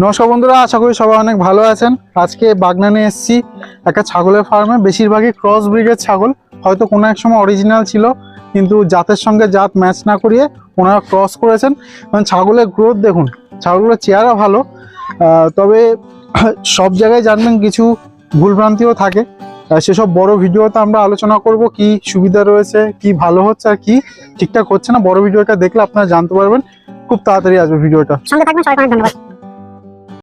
নমস্কার বন্ধুরা, আশা করি সবাই অনেক ভালো আছেন। আজকে বাগনানে এসেছি একটা ছাগলের ফার্মে। বেশিরভাগই ক্রস ব্রিডের ছাগল, হয়তো কোনো এক সময় অরিজিনাল ছিল, কিন্তু জাতের সঙ্গে জাত ম্যাচ না করিয়ে ওনারা ক্রস করেছেন। মানে ছাগলের গ্রোথ দেখুন, ছাগলগুলোর চেহারা ভালো, তবে সব জায়গায় জানবেন কিছু ভুলভ্রান্তিও থাকে। সেসব বড় ভিডিওতে আমরা আলোচনা করব কি সুবিধা রয়েছে, কি ভালো হচ্ছে আর কি ঠিকঠাক হচ্ছে না। বড় ভিডিওটা দেখলে আপনারা জানতে পারবেন, খুব তাড়াতাড়ি আসবে ভিডিওটা। সঙ্গে থাকবেন, সবাইকে অনেক ধন্যবাদ।